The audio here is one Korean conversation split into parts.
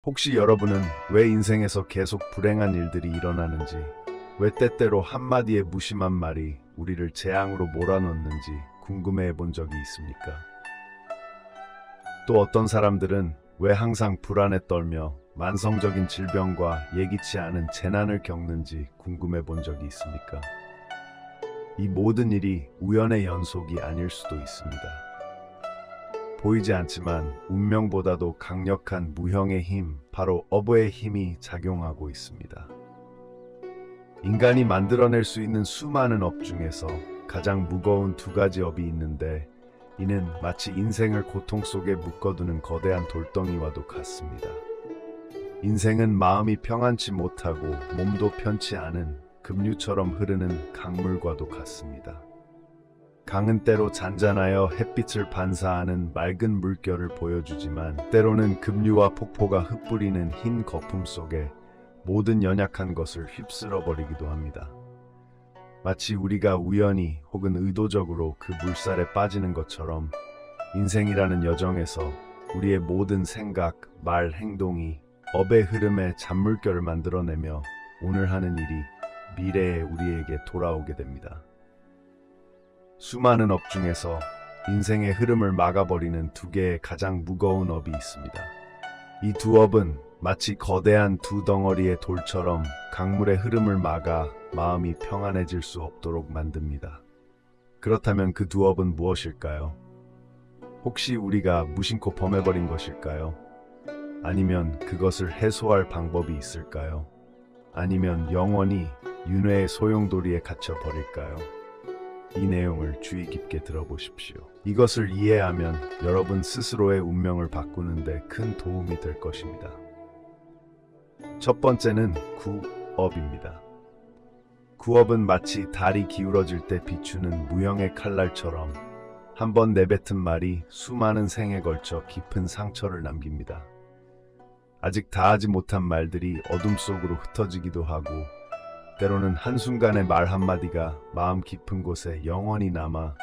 혹시 여러분은 왜 인생에서 계속 불행한 일들이 일어나는지, 왜 때때로 한마디의 무심한 말이 우리를 재앙으로 몰아넣는지 궁금해 본 적이 있습니까? 또 어떤 사람들은 왜 항상 불안에 떨며 만성적인 질병과 예기치 않은 재난을 겪는지 궁금해 본 적이 있습니까? 이 모든 일이 우연의 연속이 아닐 수도 있습니다. 보이지 않지만 운명보다도 강력한 무형의 힘, 바로 업의 힘이 작용하고 있습니다. 인간이 만들어낼 수 있는 수많은 업 중에서 가장 무거운 두 가지 업이 있는데, 이는 마치 인생을 고통 속에 묶어두는 거대한 돌덩이와도 같습니다. 인생은 마음이 평안치 못하고 몸도 편치 않은 급류처럼 흐르는 강물과도 같습니다. 강은 때로 잔잔하여 햇빛을 반사하는 맑은 물결을 보여주지만, 때로는 급류와 폭포가 흩뿌리는 흰 거품 속에 모든 연약한 것을 휩쓸어 버리기도 합니다. 마치 우리가 우연히 혹은 의도적으로 그 물살에 빠지는 것처럼, 인생이라는 여정에서 우리의 모든 생각, 말, 행동이 업의 흐름에 잔물결을 만들어내며 오늘 하는 일이 미래에 우리에게 돌아오게 됩니다. 수많은 업 중에서 인생의 흐름을 막아버리는 두 개의 가장 무거운 업이 있습니다. 이 두 업은 마치 거대한 두 덩어리의 돌처럼 강물의 흐름을 막아 마음이 평안해질 수 없도록 만듭니다. 그렇다면 그 두 업은 무엇일까요? 혹시 우리가 무심코 범해버린 것일까요? 아니면 그것을 해소할 방법이 있을까요? 아니면 영원히 윤회의 소용돌이에 갇혀버릴까요? 이 내용을 주의 깊게 들어보십시오. 이것을 이해하면 여러분 스스로의 운명을 바꾸는 데 큰 도움이 될 것입니다. 첫 번째는 구업입니다. 구업은 마치 달이 기울어질 때 비추는 무형의 칼날처럼 한 번 내뱉은 말이 수많은 생에 걸쳐 깊은 상처를 남깁니다. 아직 다하지 못한 말들이 어둠 속으로 흩어지기도 하고, 때로는 한순간의 말 한마디가 마음 깊은 곳에 영원히 남아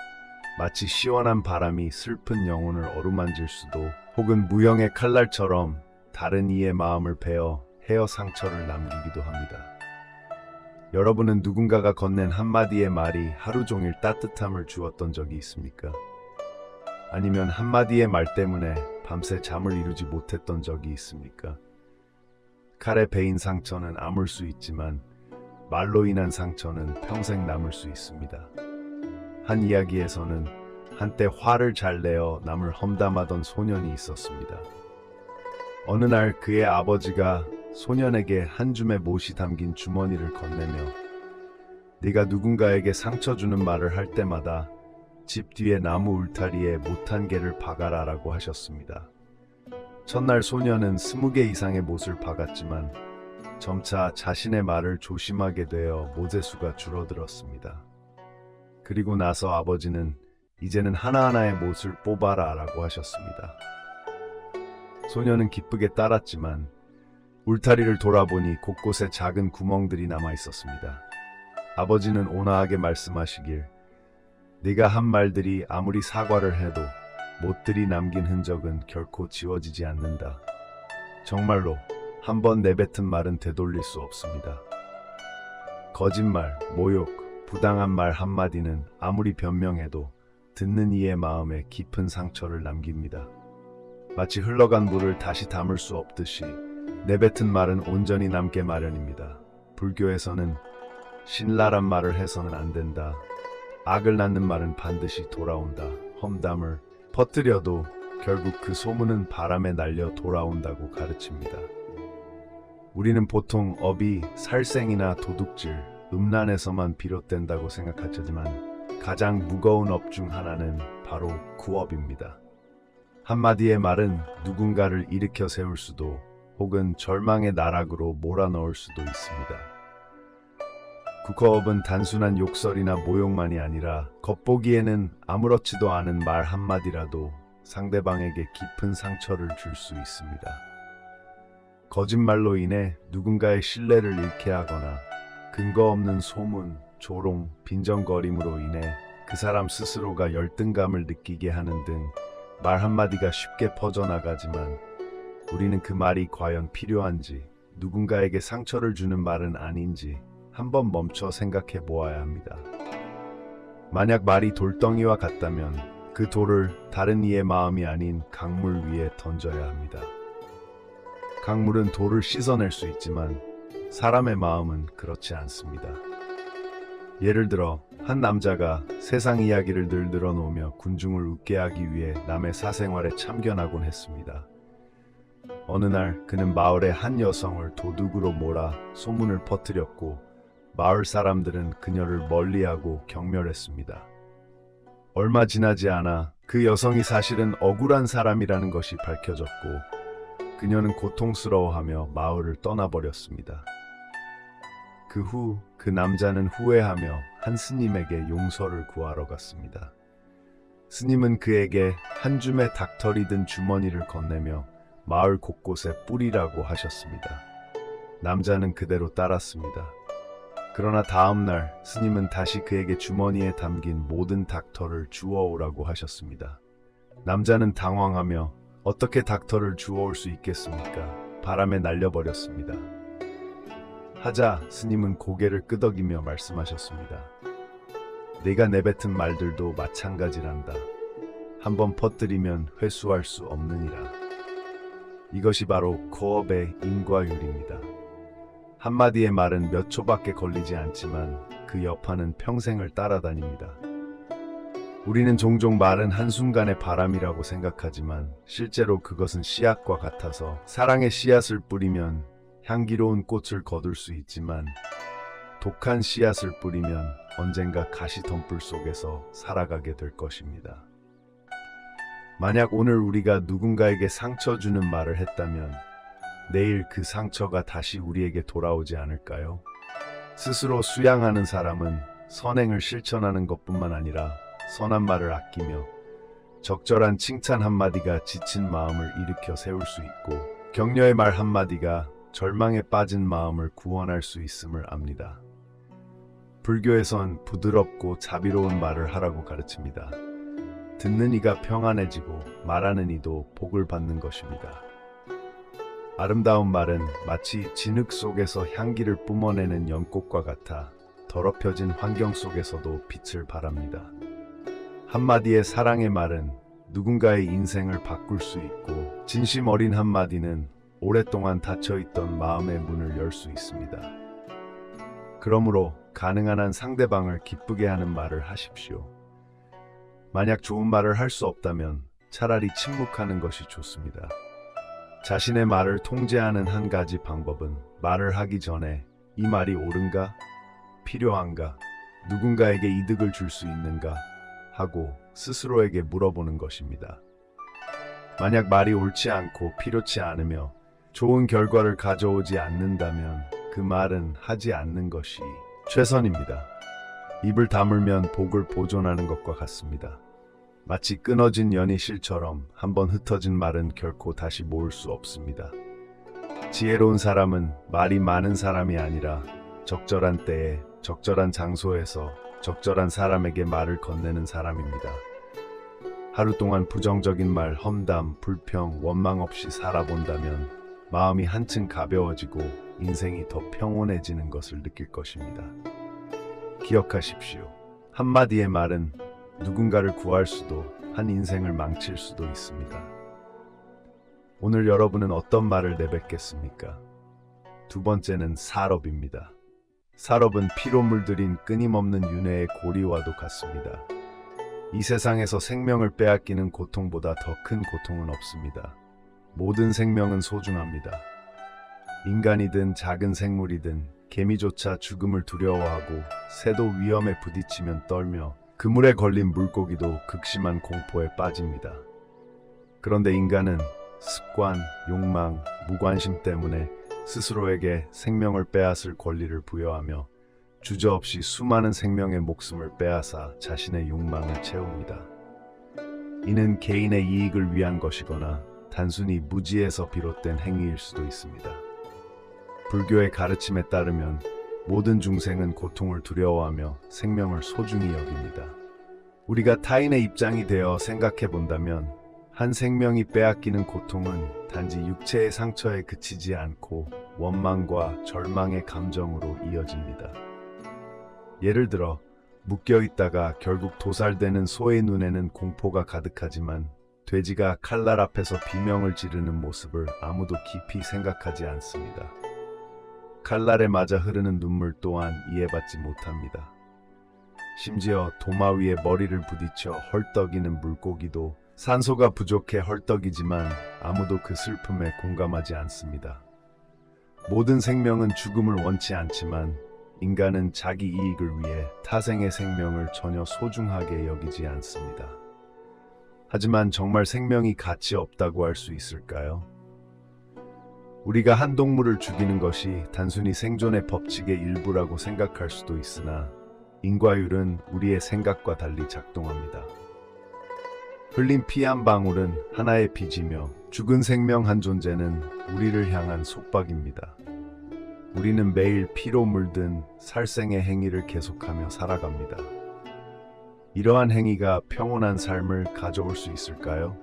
마치 시원한 바람이 슬픈 영혼을 어루만질 수도, 혹은 무형의 칼날처럼 다른 이의 마음을 베어 헤어 상처를 남기기도 합니다. 여러분은 누군가가 건넨 한마디의 말이 하루 종일 따뜻함을 주었던 적이 있습니까? 아니면 한마디의 말 때문에 밤새 잠을 이루지 못했던 적이 있습니까? 칼에 베인 상처는 아물 수 있지만 말로 인한 상처는 평생 남을 수 있습니다. 한 이야기에서는 한때 화를 잘 내어 남을 험담하던 소년이 있었습니다. 어느 날 그의 아버지가 소년에게 한 줌의 못이 담긴 주머니를 건네며, 네가 누군가에게 상처 주는 말을 할 때마다 집 뒤의 나무 울타리에 못 한 개를 박아라 라고 하셨습니다. 첫날 소년은 20개 이상의 못을 박았지만 점차 자신의 말을 조심하게 되어 못의 수가 줄어들었습니다. 그리고 나서 아버지는 이제는 하나하나의 못을 뽑아라 라고 하셨습니다. 소년은 기쁘게 따랐지만 울타리를 돌아보니 곳곳에 작은 구멍들이 남아 있었습니다. 아버지는 온화하게 말씀하시길, 네가 한 말들이 아무리 사과를 해도 못들이 남긴 흔적은 결코 지워지지 않는다. 정말로 한 번 내뱉은 말은 되돌릴 수 없습니다. 거짓말, 모욕, 부당한 말 한마디는 아무리 변명해도 듣는 이의 마음에 깊은 상처를 남깁니다. 마치 흘러간 물을 다시 담을 수 없듯이 내뱉은 말은 온전히 남게 마련입니다. 불교에서는 신랄한 말을 해서는 안 된다. 악을 낳는 말은 반드시 돌아온다. 험담을 퍼뜨려도 결국 그 소문은 바람에 날려 돌아온다고 가르칩니다. 우리는 보통 업이 살생이나 도둑질, 음란에서만 비롯된다고 생각하지만 가장 무거운 업 중 하나는 바로 구업입니다. 한마디의 말은 누군가를 일으켜 세울 수도, 혹은 절망의 나락으로 몰아넣을 수도 있습니다. 국어업은 단순한 욕설이나 모욕만이 아니라 겉보기에는 아무렇지도 않은 말 한마디라도 상대방에게 깊은 상처를 줄 수 있습니다. 거짓말로 인해 누군가의 신뢰를 잃게 하거나 근거 없는 소문, 조롱, 빈정거림으로 인해 그 사람 스스로가 열등감을 느끼게 하는 등 말 한마디가 쉽게 퍼져나가지만 우리는 그 말이 과연 필요한지, 누군가에게 상처를 주는 말은 아닌지 한번 멈춰 생각해 보아야 합니다. 만약 말이 돌덩이와 같다면 그 돌을 다른 이의 마음이 아닌 강물 위에 던져야 합니다. 강물은 돌을 씻어낼 수 있지만 사람의 마음은 그렇지 않습니다. 예를 들어 한 남자가 세상 이야기를 늘 늘어놓으며 군중을 웃게 하기 위해 남의 사생활에 참견하곤 했습니다. 어느 날 그는 마을의 한 여성을 도둑으로 몰아 소문을 퍼뜨렸고 마을 사람들은 그녀를 멀리하고 경멸했습니다. 얼마 지나지 않아 그 여성이 사실은 억울한 사람이라는 것이 밝혀졌고 그녀는 고통스러워하며 마을을 떠나버렸습니다. 그 후 그 남자는 후회하며 한 스님에게 용서를 구하러 갔습니다. 스님은 그에게 한 줌의 닭털이 든 주머니를 건네며 마을 곳곳에 뿌리라고 하셨습니다. 남자는 그대로 따랐습니다. 그러나 다음 날 스님은 다시 그에게 주머니에 담긴 모든 닭털을 주워오라고 하셨습니다. 남자는 당황하며 어떻게 닭털을 주워올 수 있겠습니까? 바람에 날려버렸습니다. 하자 스님은 고개를 끄덕이며 말씀하셨습니다. 내가 내뱉은 말들도 마찬가지란다. 한번 퍼뜨리면 회수할 수 없느니라. 이것이 바로 코업의 인과율입니다. 한마디의 말은 몇 초밖에 걸리지 않지만 그 여파는 평생을 따라다닙니다. 우리는 종종 말은 한순간의 바람이라고 생각하지만 실제로 그것은 씨앗과 같아서 사랑의 씨앗을 뿌리면 향기로운 꽃을 거둘 수 있지만 독한 씨앗을 뿌리면 언젠가 가시덤불 속에서 살아가게 될 것입니다. 만약 오늘 우리가 누군가에게 상처 주는 말을 했다면 내일 그 상처가 다시 우리에게 돌아오지 않을까요? 스스로 수양하는 사람은 선행을 실천하는 것뿐만 아니라 선한 말을 아끼며 적절한 칭찬 한마디가 지친 마음을 일으켜 세울 수 있고 격려의 말 한마디가 절망에 빠진 마음을 구원할 수 있음을 압니다. 불교에선 부드럽고 자비로운 말을 하라고 가르칩니다. 듣는 이가 평안해지고 말하는 이도 복을 받는 것입니다. 아름다운 말은 마치 진흙 속에서 향기를 뿜어내는 연꽃과 같아 더럽혀진 환경 속에서도 빛을 발합니다. 한마디의 사랑의 말은 누군가의 인생을 바꿀 수 있고 진심 어린 한마디는 오랫동안 닫혀있던 마음의 문을 열 수 있습니다. 그러므로 가능한 한 상대방을 기쁘게 하는 말을 하십시오. 만약 좋은 말을 할 수 없다면 차라리 침묵하는 것이 좋습니다. 자신의 말을 통제하는 한 가지 방법은 말을 하기 전에 이 말이 옳은가? 필요한가? 누군가에게 이득을 줄 수 있는가? 하고 스스로에게 물어보는 것입니다. 만약 말이 옳지 않고 필요치 않으며 좋은 결과를 가져오지 않는다면 그 말은 하지 않는 것이 최선입니다. 입을 다물면 복을 보존하는 것과 같습니다. 마치 끊어진 연이 실처럼 한번 흩어진 말은 결코 다시 모을 수 없습니다. 지혜로운 사람은 말이 많은 사람이 아니라 적절한 때에 적절한 장소에서 적절한 사람에게 말을 건네는 사람입니다. 하루 동안 부정적인 말, 험담, 불평, 원망 없이 살아본다면 마음이 한층 가벼워지고 인생이 더 평온해지는 것을 느낄 것입니다. 기억하십시오. 한마디의 말은 누군가를 구할 수도 한 인생을 망칠 수도 있습니다. 오늘 여러분은 어떤 말을 내뱉겠습니까? 두 번째는 살업입니다. 살업은 피로 물들인 끊임없는 윤회의 고리와도 같습니다. 이 세상에서 생명을 빼앗기는 고통보다 더 큰 고통은 없습니다. 모든 생명은 소중합니다. 인간이든 작은 생물이든 개미조차 죽음을 두려워하고 새도 위험에 부딪히면 떨며 그물에 걸린 물고기도 극심한 공포에 빠집니다. 그런데 인간은 습관, 욕망, 무관심 때문에 스스로에게 생명을 빼앗을 권리를 부여하며 주저없이 수많은 생명의 목숨을 빼앗아 자신의 욕망을 채웁니다. 이는 개인의 이익을 위한 것이거나 단순히 무지에서 비롯된 행위일 수도 있습니다. 불교의 가르침에 따르면 모든 중생은 고통을 두려워하며 생명을 소중히 여깁니다. 우리가 타인의 입장이 되어 생각해 본다면 한 생명이 빼앗기는 고통은 단지 육체의 상처에 그치지 않고 원망과 절망의 감정으로 이어집니다. 예를 들어 묶여 있다가 결국 도살되는 소의 눈에는 공포가 가득하지만 돼지가 칼날 앞에서 비명을 지르는 모습을 아무도 깊이 생각하지 않습니다. 칼날에 맞아 흐르는 눈물 또한 이해받지 못합니다. 심지어 도마 위에 머리를 부딪혀 헐떡이는 물고기도 산소가 부족해 헐떡이지만 아무도 그 슬픔에 공감하지 않습니다. 모든 생명은 죽음을 원치 않지만 인간은 자기 이익을 위해 타생의 생명을 전혀 소중하게 여기지 않습니다. 하지만 정말 생명이 가치 없다고 할 수 있을까요? 우리가 한 동물을 죽이는 것이 단순히 생존의 법칙의 일부라고 생각할 수도 있으나 인과율은 우리의 생각과 달리 작동합니다. 흘린 피 한 방울은 하나의 빚이며 죽은 생명 한 존재는 우리를 향한 속박입니다. 우리는 매일 피로 물든 살생의 행위를 계속하며 살아갑니다. 이러한 행위가 평온한 삶을 가져올 수 있을까요?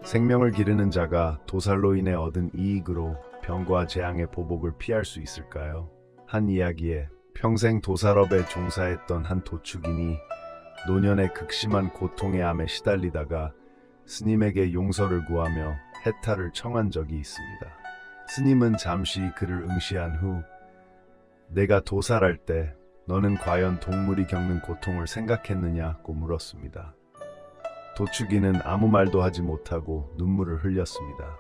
생명을 기르는 자가 도살로 인해 얻은 이익으로 병과 재앙의 보복을 피할 수 있을까요? 한 이야기에 평생 도살업에 종사했던 한 도축인이 노년의 극심한 고통의 암에 시달리다가 스님에게 용서를 구하며 해탈을 청한 적이 있습니다. 스님은 잠시 그를 응시한 후 내가 도살할 때 너는 과연 동물이 겪는 고통을 생각했느냐고 물었습니다. 도축이는 아무 말도 하지 못하고 눈물을 흘렸습니다.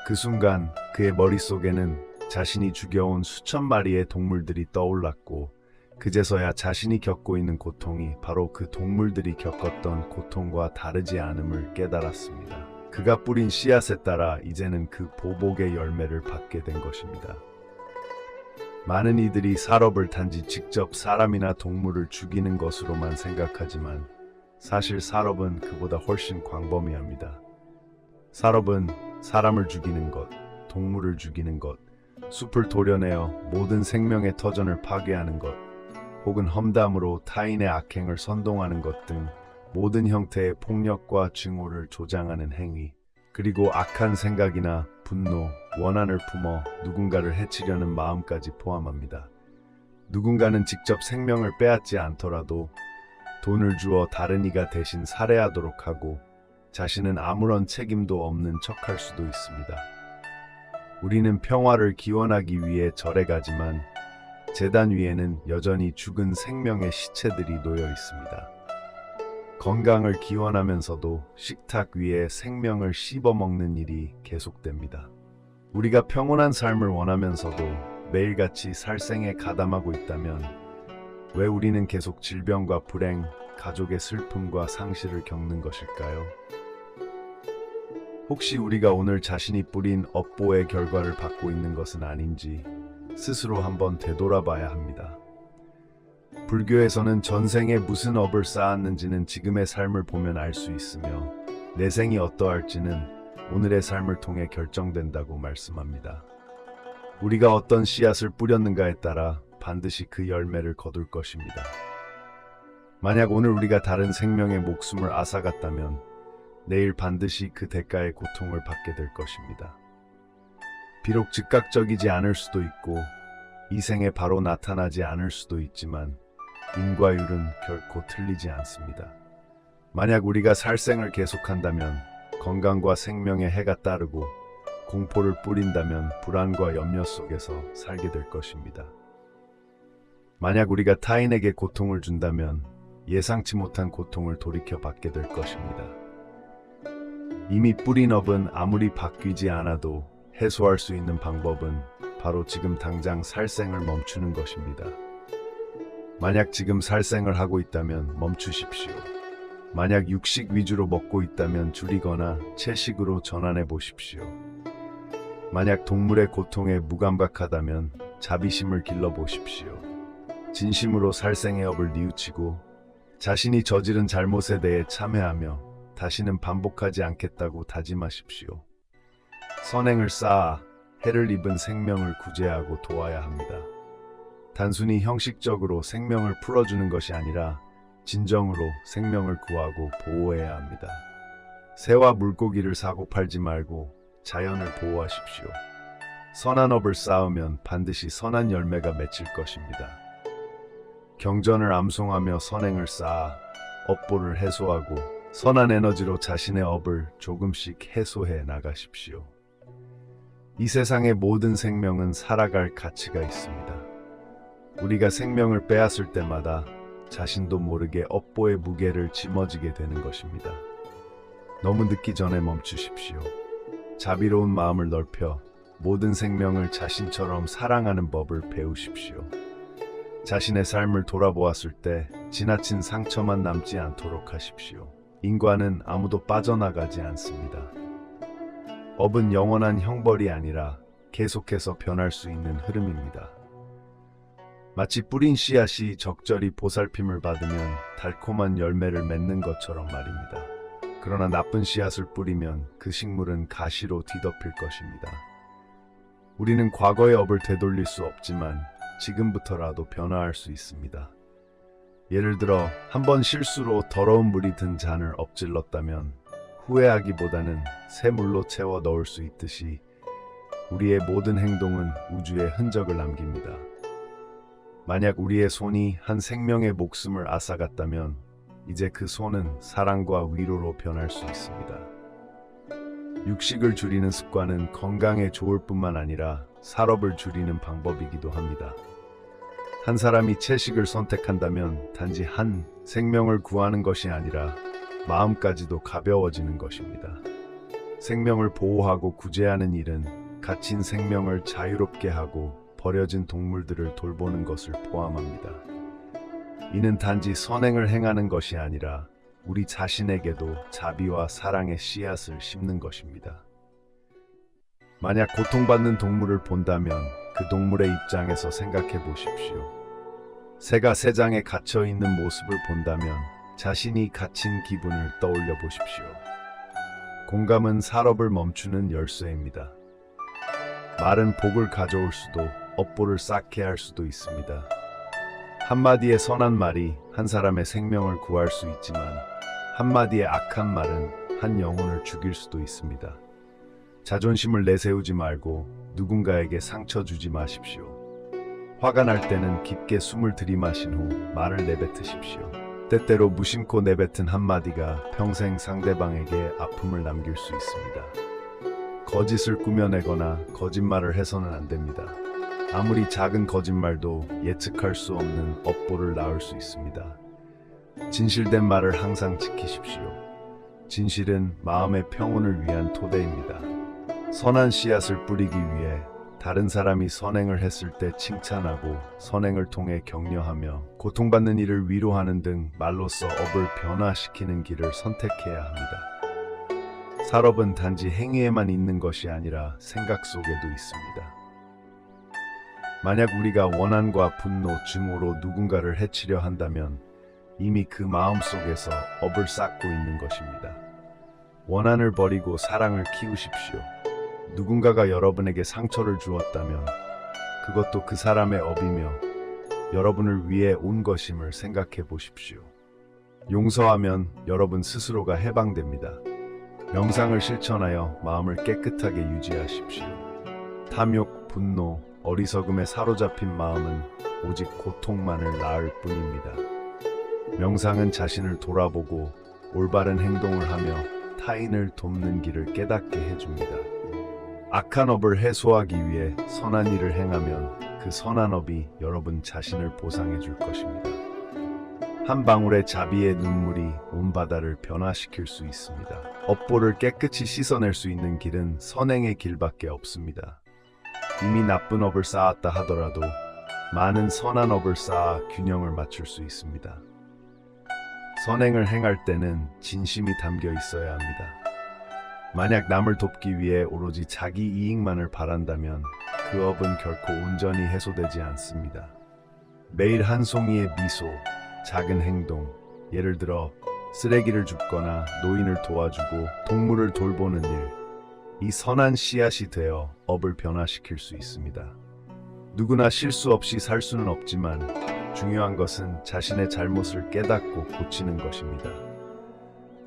그 순간 그의 머릿속에는 자신이 죽여온 수천 마리의 동물들이 떠올랐고 그제서야 자신이 겪고 있는 고통이 바로 그 동물들이 겪었던 고통과 다르지 않음을 깨달았습니다. 그가 뿌린 씨앗에 따라 이제는 그 보복의 열매를 받게 된 것입니다. 많은 이들이 살업을 단지 직접 사람이나 동물을 죽이는 것으로만 생각하지만 사실 살업은 그보다 훨씬 광범위합니다. 살업은 사람을 죽이는 것, 동물을 죽이는 것, 숲을 도려내어 모든 생명의 터전을 파괴하는 것, 혹은 험담으로 타인의 악행을 선동하는 것 등 모든 형태의 폭력과 증오를 조장하는 행위, 그리고 악한 생각이나 분노, 원한을 품어 누군가를 해치려는 마음까지 포함합니다. 누군가는 직접 생명을 빼앗지 않더라도 돈을 주어 다른 이가 대신 살해하도록 하고 자신은 아무런 책임도 없는 척할 수도 있습니다. 우리는 평화를 기원하기 위해 절에 가지만 제단 위에는 여전히 죽은 생명의 시체들이 놓여 있습니다. 건강을 기원하면서도 식탁 위에 생명을 씹어먹는 일이 계속됩니다. 우리가 평온한 삶을 원하면서도 매일같이 살생에 가담하고 있다면 왜 우리는 계속 질병과 불행, 가족의 슬픔과 상실을 겪는 것일까요? 혹시 우리가 오늘 자신이 뿌린 업보의 결과를 받고 있는 것은 아닌지 스스로 한번 되돌아봐야 합니다. 불교에서는 전생에 무슨 업을 쌓았는지는 지금의 삶을 보면 알 수 있으며 내생이 어떠할지는 오늘의 삶을 통해 결정된다고 말씀합니다. 우리가 어떤 씨앗을 뿌렸는가에 따라 반드시 그 열매를 거둘 것입니다. 만약 오늘 우리가 다른 생명의 목숨을 앗아갔다면 내일 반드시 그 대가의 고통을 받게 될 것입니다. 비록 즉각적이지 않을 수도 있고 이 생에 바로 나타나지 않을 수도 있지만 인과율은 결코 틀리지 않습니다. 만약 우리가 살생을 계속한다면 건강과 생명에 해가 따르고 공포를 뿌린다면 불안과 염려 속에서 살게 될 것입니다. 만약 우리가 타인에게 고통을 준다면 예상치 못한 고통을 돌이켜받게 될 것입니다. 이미 뿌린 업은 아무리 바뀌지 않아도 해소할 수 있는 방법은 바로 지금 당장 살생을 멈추는 것입니다. 만약 지금 살생을 하고 있다면 멈추십시오. 만약 육식 위주로 먹고 있다면 줄이거나 채식으로 전환해 보십시오. 만약 동물의 고통에 무감각하다면 자비심을 길러 보십시오. 진심으로 살생의 업을 뉘우치고 자신이 저지른 잘못에 대해 참회하며 다시는 반복하지 않겠다고 다짐하십시오. 선행을 쌓아 해를 입은 생명을 구제하고 도와야 합니다. 단순히 형식적으로 생명을 풀어주는 것이 아니라 진정으로 생명을 구하고 보호해야 합니다. 새와 물고기를 사고 팔지 말고 자연을 보호하십시오. 선한 업을 쌓으면 반드시 선한 열매가 맺힐 것입니다. 경전을 암송하며 선행을 쌓아 업보를 해소하고 선한 에너지로 자신의 업을 조금씩 해소해 나가십시오. 이 세상의 모든 생명은 살아갈 가치가 있습니다. 우리가 생명을 빼앗을 때마다 자신도 모르게 업보의 무게를 짊어지게 되는 것입니다. 너무 늦기 전에 멈추십시오. 자비로운 마음을 넓혀 모든 생명을 자신처럼 사랑하는 법을 배우십시오. 자신의 삶을 돌아보았을 때 지나친 상처만 남지 않도록 하십시오. 인과는 아무도 빠져나가지 않습니다. 업은 영원한 형벌이 아니라 계속해서 변할 수 있는 흐름입니다. 마치 뿌린 씨앗이 적절히 보살핌을 받으면 달콤한 열매를 맺는 것처럼 말입니다. 그러나 나쁜 씨앗을 뿌리면 그 식물은 가시로 뒤덮일 것입니다. 우리는 과거의 업을 되돌릴 수 없지만 지금부터라도 변화할 수 있습니다. 예를 들어 한 번 실수로 더러운 물이 든 잔을 엎질렀다면 후회하기보다는 새 물로 채워 넣을 수 있듯이 우리의 모든 행동은 우주에 흔적을 남깁니다. 만약 우리의 손이 한 생명의 목숨을 앗아갔다면 이제 그 손은 사랑과 위로로 변할 수 있습니다. 육식을 줄이는 습관은 건강에 좋을 뿐만 아니라 살업을 줄이는 방법이기도 합니다. 한 사람이 채식을 선택한다면 단지 한 생명을 구하는 것이 아니라 마음까지도 가벼워지는 것입니다. 생명을 보호하고 구제하는 일은 갇힌 생명을 자유롭게 하고 버려진 동물들을 돌보는 것을 포함합니다. 이는 단지 선행을 행하는 것이 아니라 우리 자신에게도 자비와 사랑의 씨앗을 심는 것입니다. 만약 고통받는 동물을 본다면 그 동물의 입장에서 생각해 보십시오. 새가 새장에 갇혀 있는 모습을 본다면 자신이 갇힌 기분을 떠올려 보십시오. 공감은 살업을 멈추는 열쇠입니다. 말은 복을 가져올 수도 업보를 쌓게 할 수도 있습니다. 한마디의 선한 말이 한 사람의 생명을 구할 수 있지만 한마디의 악한 말은 한 영혼을 죽일 수도 있습니다. 자존심을 내세우지 말고 누군가에게 상처 주지 마십시오. 화가 날 때는 깊게 숨을 들이마신 후 말을 내뱉으십시오. 때때로 무심코 내뱉은 한마디가 평생 상대방에게 아픔을 남길 수 있습니다. 거짓을 꾸며내거나 거짓말을 해서는 안 됩니다. 아무리 작은 거짓말도 예측할 수 없는 업보를 낳을 수 있습니다. 진실된 말을 항상 지키십시오. 진실은 마음의 평온을 위한 토대입니다. 선한 씨앗을 뿌리기 위해 다른 사람이 선행을 했을 때 칭찬하고 선행을 통해 격려하며 고통받는 이를 위로하는 등 말로써 업을 변화시키는 길을 선택해야 합니다. 살업은 단지 행위에만 있는 것이 아니라 생각 속에도 있습니다. 만약 우리가 원한과 분노, 증오로 누군가를 해치려 한다면 이미 그 마음 속에서 업을 쌓고 있는 것입니다. 원한을 버리고 사랑을 키우십시오. 누군가가 여러분에게 상처를 주었다면 그것도 그 사람의 업이며 여러분을 위해 온 것임을 생각해 보십시오. 용서하면 여러분 스스로가 해방됩니다. 명상을 실천하여 마음을 깨끗하게 유지하십시오. 탐욕, 분노, 어리석음에 사로잡힌 마음은 오직 고통만을 낳을 뿐입니다. 명상은 자신을 돌아보고 올바른 행동을 하며 타인을 돕는 길을 깨닫게 해줍니다. 악한 업을 해소하기 위해 선한 일을 행하면 그 선한 업이 여러분 자신을 보상해 줄 것입니다. 한 방울의 자비의 눈물이 온 바다를 변화시킬 수 있습니다. 업보를 깨끗이 씻어낼 수 있는 길은 선행의 길밖에 없습니다. 이미 나쁜 업을 쌓았다 하더라도 많은 선한 업을 쌓아 균형을 맞출 수 있습니다. 선행을 행할 때는 진심이 담겨 있어야 합니다. 만약 남을 돕기 위해 오로지 자기 이익만을 바란다면 그 업은 결코 온전히 해소되지 않습니다. 매일 한 송이의 미소, 작은 행동, 예를 들어 쓰레기를 줍거나 노인을 도와주고 동물을 돌보는 일, 이 선한 씨앗이 되어 업을 변화시킬 수 있습니다. 누구나 실수 없이 살 수는 없지만 중요한 것은 자신의 잘못을 깨닫고 고치는 것입니다.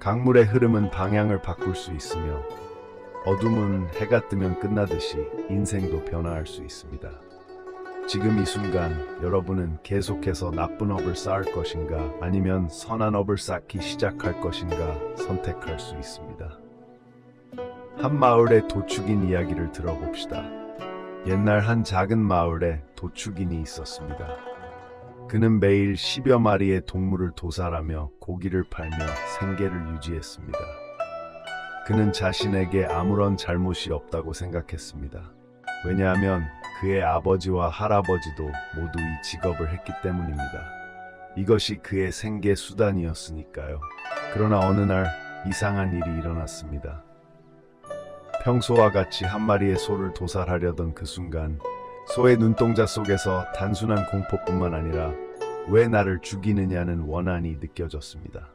강물의 흐름은 방향을 바꿀 수 있으며 어둠은 해가 뜨면 끝나듯이 인생도 변화할 수 있습니다. 지금 이 순간 여러분은 계속해서 나쁜 업을 쌓을 것인가 아니면 선한 업을 쌓기 시작할 것인가 선택할 수 있습니다. 한 마을의 도축인 이야기를 들어봅시다. 옛날 한 작은 마을에 도축인이 있었습니다. 그는 매일 10여 마리의 동물을 도살하며 고기를 팔며 생계를 유지했습니다. 그는 자신에게 아무런 잘못이 없다고 생각했습니다. 왜냐하면 그의 아버지와 할아버지도 모두 이 직업을 했기 때문입니다. 이것이 그의 생계 수단이었으니까요. 그러나 어느 날 이상한 일이 일어났습니다. 평소와 같이 한 마리의 소를 도살하려던 그 순간 소의 눈동자 속에서 단순한 공포뿐만 아니라 왜 나를 죽이느냐는 원한이 느껴졌습니다.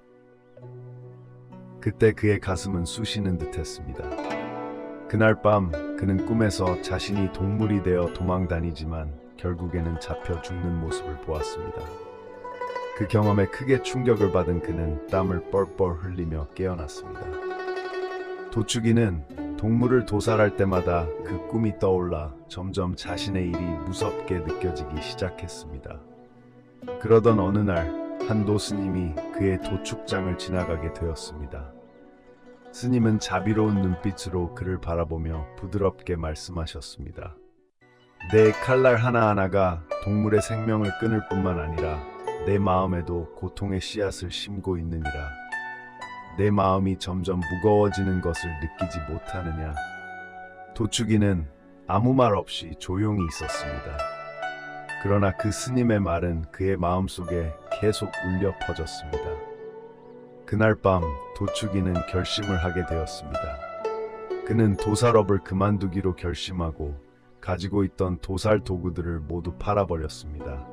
그때 그의 가슴은 쑤시는 듯했습니다. 그날 밤 그는 꿈에서 자신이 동물이 되어 도망다니지만 결국에는 잡혀 죽는 모습을 보았습니다. 그 경험에 크게 충격을 받은 그는 땀을 뻘뻘 흘리며 깨어났습니다. 도축이는 동물을 도살할 때마다 그 꿈이 떠올라 점점 자신의 일이 무섭게 느껴지기 시작했습니다. 그러던 어느 날 한 노스님이 그의 도축장을 지나가게 되었습니다. 스님은 자비로운 눈빛으로 그를 바라보며 부드럽게 말씀하셨습니다. 내 칼날 하나하나가 동물의 생명을 끊을 뿐만 아니라 내 마음에도 고통의 씨앗을 심고 있느니라. 내 마음이 점점 무거워지는 것을 느끼지 못하느냐. 도축이는 아무 말 없이 조용히 있었습니다. 그러나 그 스님의 말은 그의 마음속에 계속 울려 퍼졌습니다. 그날 밤 도축이는 결심을 하게 되었습니다. 그는 도살업을 그만두기로 결심하고 가지고 있던 도살 도구들을 모두 팔아버렸습니다.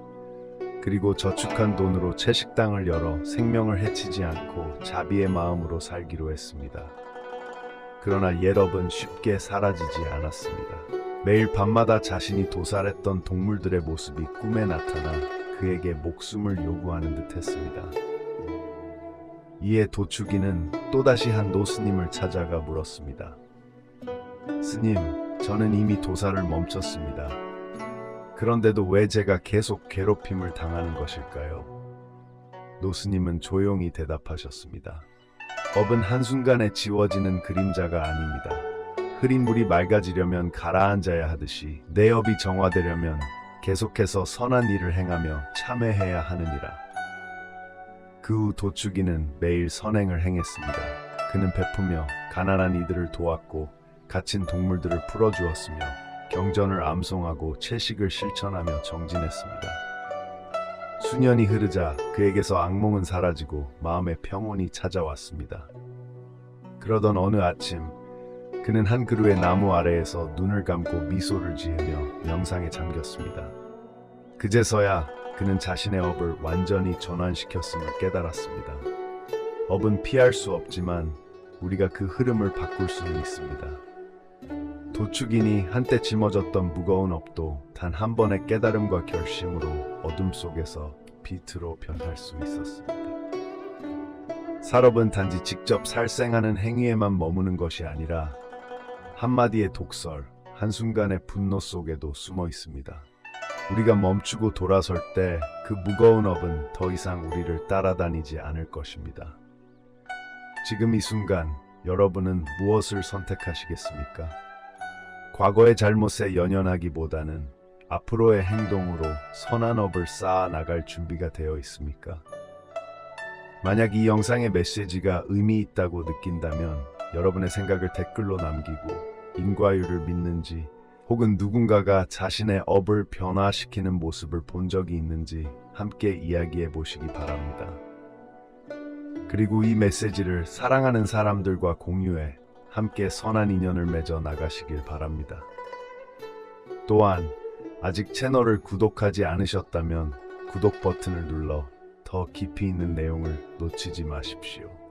그리고 저축한 돈으로 채식당을 열어 생명을 해치지 않고 자비의 마음으로 살기로 했습니다. 그러나 옛업은 쉽게 사라지지 않았습니다. 매일 밤마다 자신이 도살했던 동물들의 모습이 꿈에 나타나 그에게 목숨을 요구하는 듯했습니다. 이에 도축이는 또다시 한 노스님을 찾아가 물었습니다. 스님, 저는 이미 도살을 멈췄습니다. 그런데도 왜 제가 계속 괴롭힘을 당하는 것일까요? 노스님은 조용히 대답하셨습니다. 업은 한순간에 지워지는 그림자가 아닙니다. 흐린 물이 맑아지려면 가라앉아야 하듯이 내 업이 정화되려면 계속해서 선한 일을 행하며 참회해야 하느니라. 그 후 도축이는 매일 선행을 행했습니다. 그는 베푸며 가난한 이들을 도왔고 갇힌 동물들을 풀어주었으며 경전을 암송하고 채식을 실천하며 정진했습니다. 수년이 흐르자 그에게서 악몽은 사라지고 마음의 평온이 찾아왔습니다. 그러던 어느 아침 그는 한 그루의 나무 아래에서 눈을 감고 미소를 지으며 명상에 잠겼습니다. 그제서야 그는 자신의 업을 완전히 전환시켰음을 깨달았습니다. 업은 피할 수 없지만 우리가 그 흐름을 바꿀 수는 있습니다. 도축인이 한때 짊어졌던 무거운 업도 단 한 번의 깨달음과 결심으로 어둠 속에서 빛으로 변할 수 있었습니다. 살업은 단지 직접 살생하는 행위에만 머무는 것이 아니라 한마디의 독설, 한순간의 분노 속에도 숨어 있습니다. 우리가 멈추고 돌아설 때 그 무거운 업은 더 이상 우리를 따라다니지 않을 것입니다. 지금 이 순간 여러분은 무엇을 선택하시겠습니까? 과거의 잘못에 연연하기보다는 앞으로의 행동으로 선한 업을 쌓아 나갈 준비가 되어 있습니까? 만약 이 영상의 메시지가 의미 있다고 느낀다면 여러분의 생각을 댓글로 남기고 인과율을 믿는지 혹은 누군가가 자신의 업을 변화시키는 모습을 본 적이 있는지 함께 이야기해 보시기 바랍니다. 그리고 이 메시지를 사랑하는 사람들과 공유해 함께 선한 인연을 맺어 나가시길 바랍니다. 또한 아직 채널을 구독하지 않으셨다면 구독 버튼을 눌러 더 깊이 있는 내용을 놓치지 마십시오.